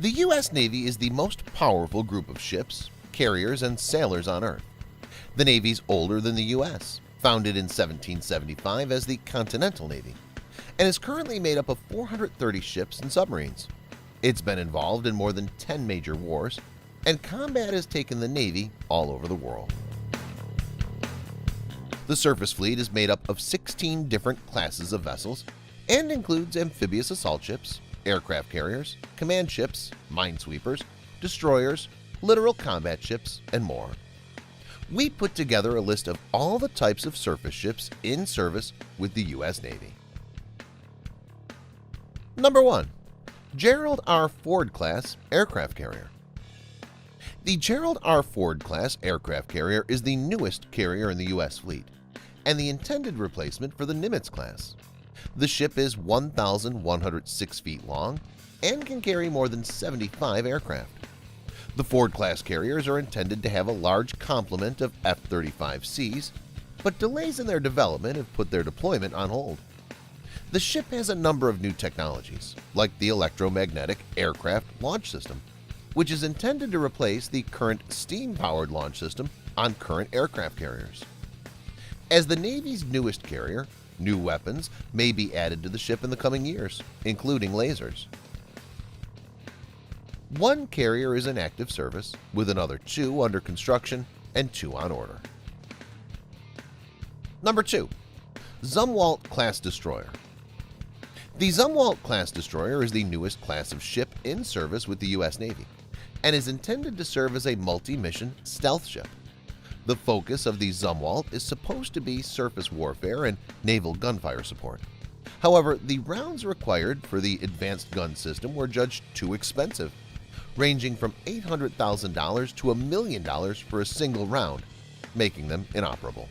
The U.S. Navy is the most powerful group of ships, carriers, and sailors on Earth. The Navy's older than the U.S., founded in 1775 as the Continental Navy, and is currently made up of 430 ships and submarines. It's been involved in more than 10 major wars, and combat has taken the Navy all over the world. The surface fleet is made up of 16 different classes of vessels and includes amphibious assault ships, aircraft carriers, command ships, minesweepers, destroyers, littoral combat ships, and more. We put together a list of all the types of surface ships in service with the U.S. Navy. Number 1. Gerald R. Ford Class Aircraft Carrier. The Gerald R. Ford Class aircraft carrier is the newest carrier in the U.S. fleet and the intended replacement for the Nimitz class. The ship is 1,106 feet long and can carry more than 75 aircraft. The Ford class carriers are intended to have a large complement of F-35Cs, but delays in their development have put their deployment on hold. The ship has a number of new technologies, like the electromagnetic aircraft launch system, which is intended to replace the current steam-powered launch system on current aircraft carriers. As the Navy's newest carrier, new weapons may be added to the ship in the coming years, including lasers. One carrier is in active service, with another 2 under construction and 2 on order. Number 2. Zumwalt Class Destroyer. The Zumwalt Class Destroyer is the newest class of ship in service with the U.S. Navy and is intended to serve as a multi-mission stealth ship. The focus of the Zumwalt is supposed to be surface warfare and naval gunfire support. However, the rounds required for the advanced gun system were judged too expensive, ranging from $800,000 to $1 million for a single round, making them inoperable.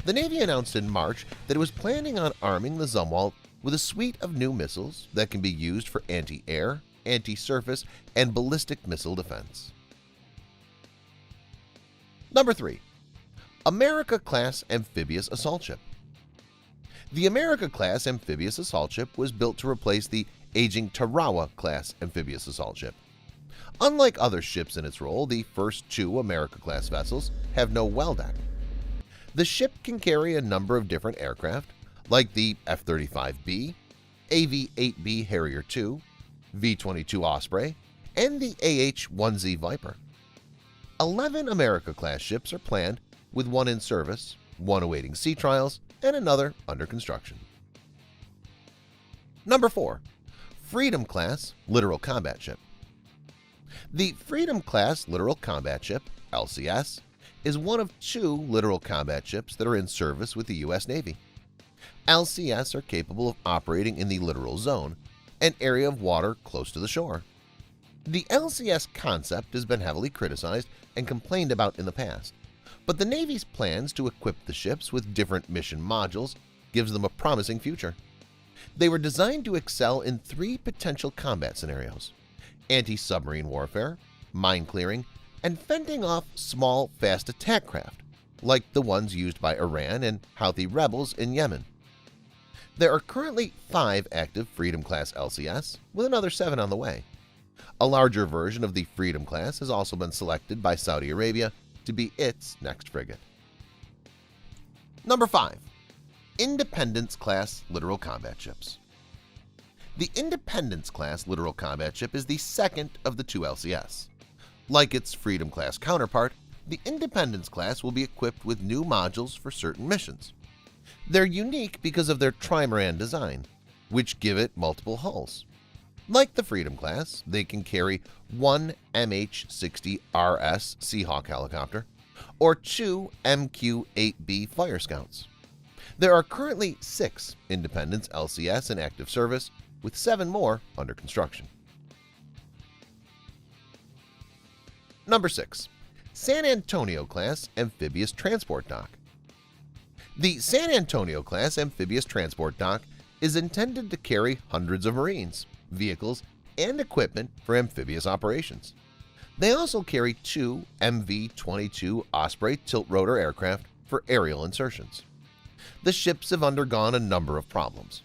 The Navy announced in March that it was planning on arming the Zumwalt with a suite of new missiles that can be used for anti-air, anti-surface, and ballistic missile defense. Number 3. America-class amphibious assault ship. The America-class amphibious assault ship was built to replace the aging Tarawa-class amphibious assault ship. Unlike other ships in its role, the first 2 America-class vessels have no well deck. The ship can carry a number of different aircraft, like the F-35B, AV-8B Harrier II, V-22 Osprey, and the AH-1Z Viper. 11 America-class ships are planned, with 1 in service, 1 awaiting sea trials, and another under construction. Number 4. Freedom-class littoral combat ship. The Freedom-class littoral combat ship, LCS, is one of 2 littoral combat ships that are in service with the U.S. Navy. LCS are capable of operating in the littoral zone, an area of water close to the shore. The LCS concept has been heavily criticized and complained about in the past, but the Navy's plans to equip the ships with different mission modules gives them a promising future. They were designed to excel in 3 potential combat scenarios: anti-submarine warfare, mine clearing, and fending off small, fast attack craft, like the ones used by Iran and Houthi rebels in Yemen. There are currently 5 active Freedom-class LCS, with another 7 on the way. A larger version of the Freedom class has also been selected by Saudi Arabia to be its next frigate. Number 5. Independence-class littoral combat ships. The Independence-class littoral combat ship is the second of the 2 LCS. Like its Freedom-class counterpart, the Independence-class will be equipped with new modules for certain missions. They're unique because of their trimaran design, which give it multiple hulls. Like the Freedom class, they can carry 1 MH-60 RS Seahawk helicopter or 2 MQ-8B Fire Scouts. There are currently 6 Independence LCS in active service, with 7 more under construction. Number 6. San Antonio-class amphibious transport dock. The San Antonio-class amphibious transport dock is intended to carry hundreds of Marines, vehicles, and equipment for amphibious operations. They also carry 2 MV-22 Osprey tilt-rotor aircraft for aerial insertions. The ships have undergone a number of problems.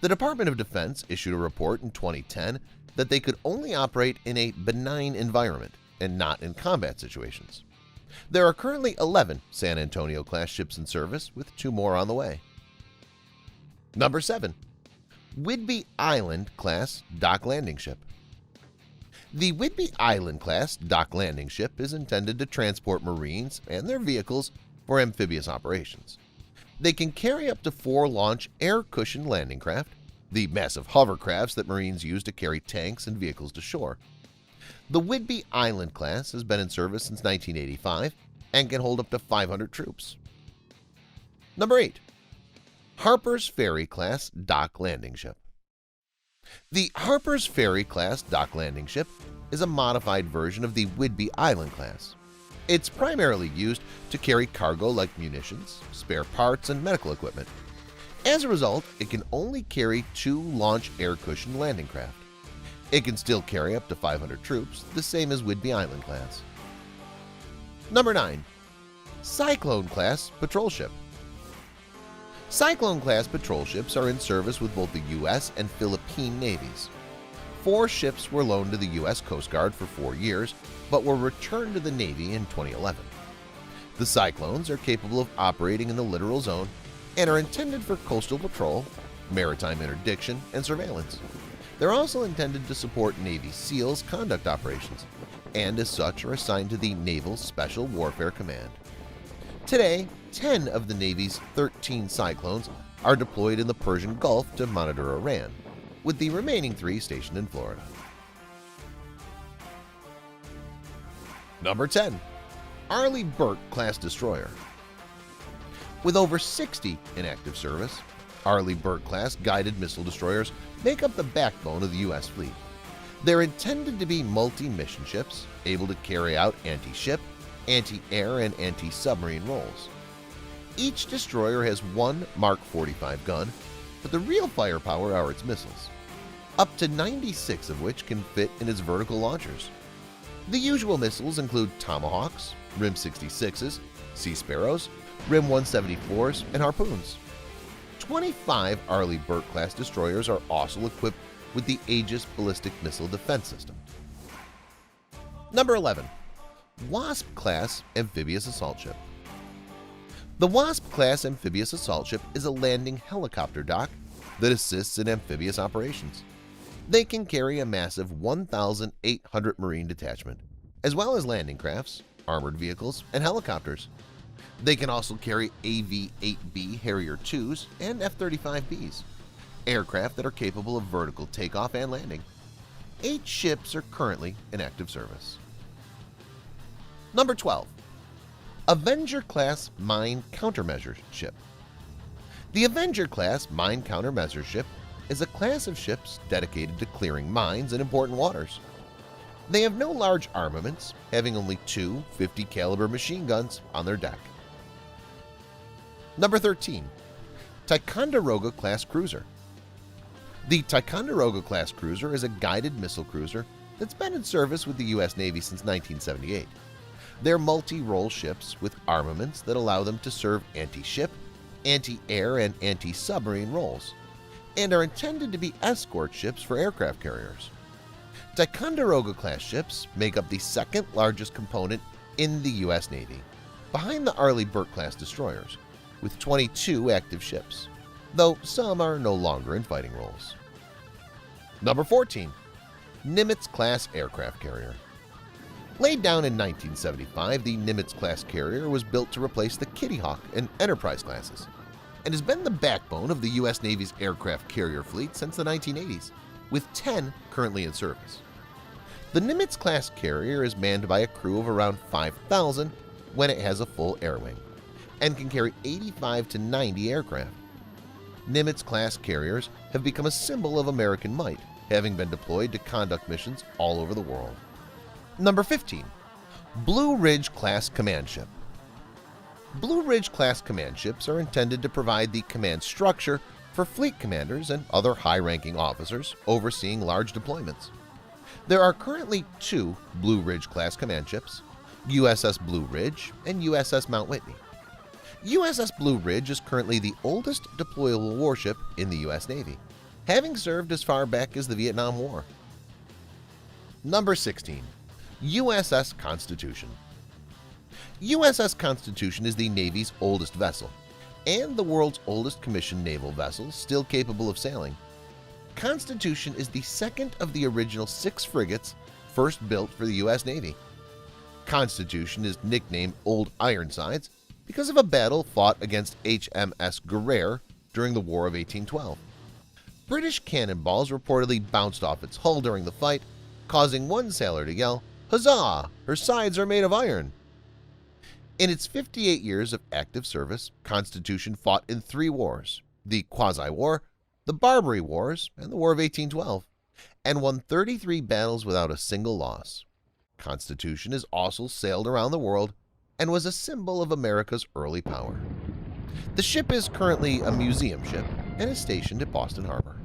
The Department of Defense issued a report in 2010 that they could only operate in a benign environment and not in combat situations. There are currently 11 San Antonio-class ships in service, with 2 more on the way. Number 7. Whidbey Island-class dock landing ship. The Whidbey Island-class dock landing ship is intended to transport Marines and their vehicles for amphibious operations. They can carry up to 4 launch air-cushioned landing craft, the massive hovercrafts that Marines use to carry tanks and vehicles to shore. The Whidbey Island class has been in service since 1985 and can hold up to 500 troops. Number 8. Harper's Ferry class dock landing ship. The Harper's Ferry class dock landing ship is a modified version of the Whidbey Island class. It's primarily used to carry cargo like munitions, spare parts, and medical equipment. As a result, it can only carry 2 launch air-cushioned landing craft. It can still carry up to 500 troops, the same as Whidbey Island class. Number 9. Cyclone-class patrol ship. Cyclone-class patrol ships are in service with both the U.S. and Philippine navies. 4 ships were loaned to the U.S. Coast Guard for 4 years, but were returned to the Navy in 2011. The Cyclones are capable of operating in the littoral zone and are intended for coastal patrol, maritime interdiction, and surveillance. They're also intended to support Navy SEALs conduct operations, and as such are assigned to the Naval Special Warfare Command. Today, 10 of the Navy's 13 Cyclones are deployed in the Persian Gulf to monitor Iran, with the remaining 3 stationed in Florida. Number 10. Arleigh Burke-class destroyer. With over 60 in active service, Arleigh Burke-class guided missile destroyers make up the backbone of the U.S. fleet. They're intended to be multi-mission ships, able to carry out anti-ship, anti-air, and anti-submarine roles. Each destroyer has 1 Mark 45 gun, but the real firepower are its missiles, up to 96 of which can fit in its vertical launchers. The usual missiles include Tomahawks, RIM 66s, Sea Sparrows, RIM 174s, and Harpoons. 25 Arleigh Burke-class destroyers are also equipped with the Aegis ballistic missile defense system. Number 11. Wasp-class amphibious assault ship. The Wasp-class amphibious assault ship is a landing helicopter dock that assists in amphibious operations. They can carry a massive 1,800 Marine detachment, as well as landing crafts, armored vehicles, and helicopters. They can also carry AV-8B Harrier IIs and F-35Bs, aircraft that are capable of vertical takeoff and landing. 8 ships are currently in active service. Number 12. Avenger-class mine countermeasure ship. The Avenger-class mine countermeasure ship is a class of ships dedicated to clearing mines in important waters. They have no large armaments, having only 2 50 caliber machine guns on their deck. Number 13. Ticonderoga-class cruiser. The Ticonderoga-class cruiser is a guided missile cruiser that's been in service with the U.S. Navy since 1978. They're multi-role ships with armaments that allow them to serve anti-ship, anti-air, and anti-submarine roles, and are intended to be escort ships for aircraft carriers. Ticonderoga-class ships make up the 2nd largest component in the U.S. Navy, behind the Arleigh Burke-class destroyers, with 22 active ships, though some are no longer in fighting roles. Number 14. Nimitz-class aircraft carrier. Laid down in 1975, the Nimitz-class carrier was built to replace the Kitty Hawk and Enterprise classes, and has been the backbone of the U.S. Navy's aircraft carrier fleet since the 1980s, with 10 currently in service. The Nimitz-class carrier is manned by a crew of around 5,000 when it has a full air wing, and can carry 85 to 90 aircraft. Nimitz-class carriers have become a symbol of American might, having been deployed to conduct missions all over the world. Number 15. Blue Ridge-class command ship. Blue Ridge-class command ships are intended to provide the command structure for fleet commanders and other high-ranking officers overseeing large deployments. There are currently 2 Blue Ridge-class command ships, USS Blue Ridge and USS Mount Whitney. USS Blue Ridge is currently the oldest deployable warship in the U.S. Navy. having served as far back as the Vietnam War. Number 16. USS Constitution. USS Constitution is the Navy's oldest vessel and the world's oldest commissioned naval vessel still capable of sailing. Constitution is the second of the original 6 frigates first built for the U.S. Navy. Constitution is nicknamed Old Ironsides because of a battle fought against HMS Guerriere during the War of 1812. British cannonballs reportedly bounced off its hull during the fight, causing one sailor to yell, "Huzzah! Her sides are made of iron!" In its 58 years of active service, Constitution fought in 3 wars: the Quasi-War, the Barbary Wars, and the War of 1812, and won 33 battles without a single loss. Constitution has also sailed around the world and was a symbol of America's early power. The ship is currently a museum ship and is stationed at Boston Harbor.